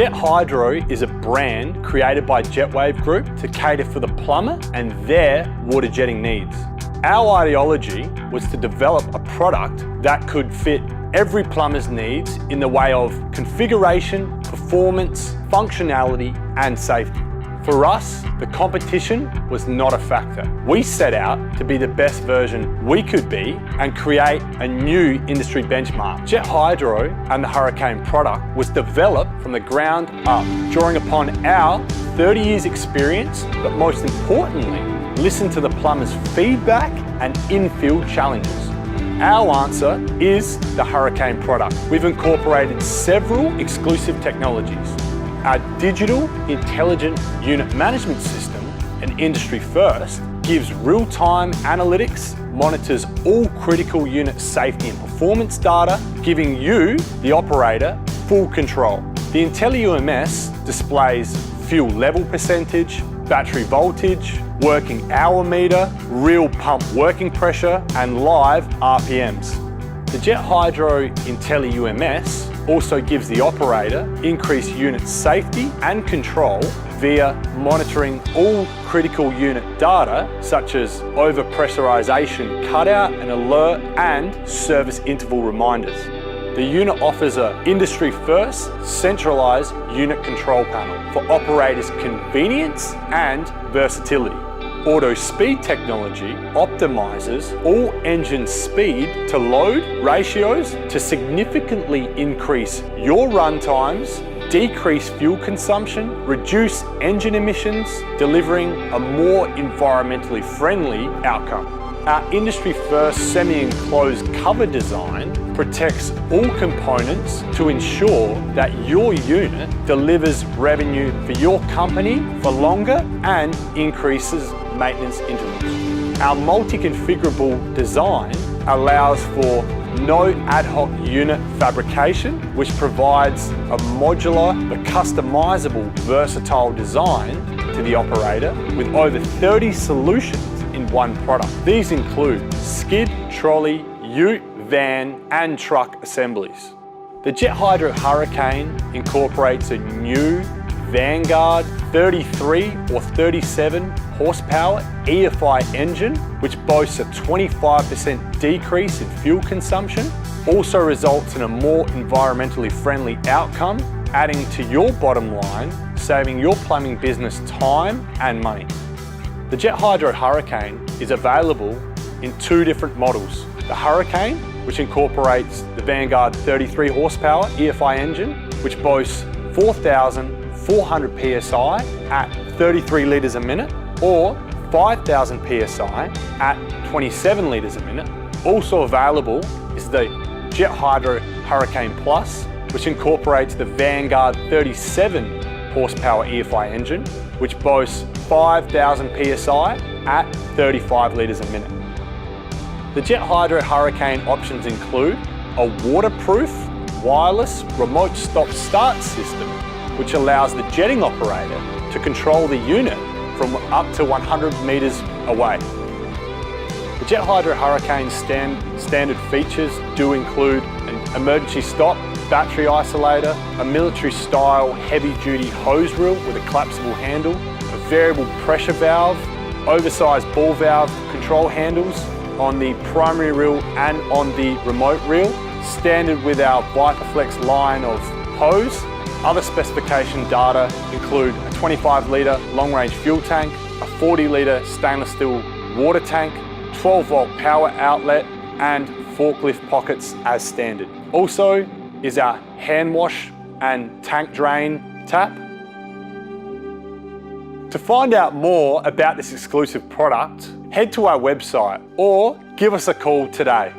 Jet Hydro is a brand created by Jetwave Group to cater for the plumber and their water jetting needs. Our ideology was to develop a product that could fit every plumber's needs in the way of configuration, performance, functionality, and safety. For us, the competition was not a factor. We set out to be the best version we could be and create a new industry benchmark. Jet Hydro and the Hurricane product was developed from the ground up, drawing upon our 30 years experience, but most importantly, listen to the plumber's feedback and in-field challenges. Our answer is the Hurricane product. We've incorporated several exclusive technologies. Our digital intelligent unit management system, an industry first, gives real-time analytics, monitors all critical unit safety and performance data, giving you, the operator, full control. The IntelliUMS displays fuel level percentage, battery voltage, working hour meter, real pump working pressure, and live RPMs. The Jet Hydro IntelliUMS also gives the operator increased unit safety and control via monitoring all critical unit data such as overpressurization cutout and alert and service interval reminders. The unit offers an industry-first centralized unit control panel for operators' convenience and versatility. Auto speed technology optimizes all engine speed to load ratios to significantly increase your run times, decrease fuel consumption, reduce engine emissions, delivering a more environmentally friendly outcome. Our industry-first semi-enclosed cover design protects all components to ensure that your unit delivers revenue for your company for longer and increases maintenance intervals. Our multi-configurable design allows for no ad hoc unit fabrication, which provides a modular but customizable, versatile design to the operator with over 30 solutions in one product. These include skid, trolley, ute, van, and truck assemblies. The Jet Hydro Hurricane incorporates a new Vanguard 33 or 37 horsepower EFI engine, which boasts a 25% decrease in fuel consumption, also results in a more environmentally friendly outcome, adding to your bottom line, saving your plumbing business time and money. The Jet Hydro Hurricane is available in two different models. The Hurricane, which incorporates the Vanguard 33 horsepower EFI engine, which boasts 4,400 PSI at 33 litres a minute, or 5,000 PSI at 27 litres a minute. Also available is the Jet Hydro Hurricane Plus, which incorporates the Vanguard 37 horsepower EFI engine, which boasts 5,000 PSI at 35 litres a minute. The Jet Hydro Hurricane options include a waterproof, wireless, remote stop-start system, which allows the jetting operator to control the unit from up to 100 metres away. The Jet Hydro Hurricane standard features do include an emergency stop, battery isolator, a military-style heavy-duty hose reel with a collapsible handle, a variable pressure valve, oversized ball valve control handles on the primary reel and on the remote reel, standard with our ViperFlex line of hose. Other specification data include a 25 litre long-range fuel tank, a 40 litre stainless steel water tank, 12 volt power outlet, and forklift pockets as standard. Also is our hand wash and tank drain tap. To find out more about this exclusive product, head to our website or give us a call today.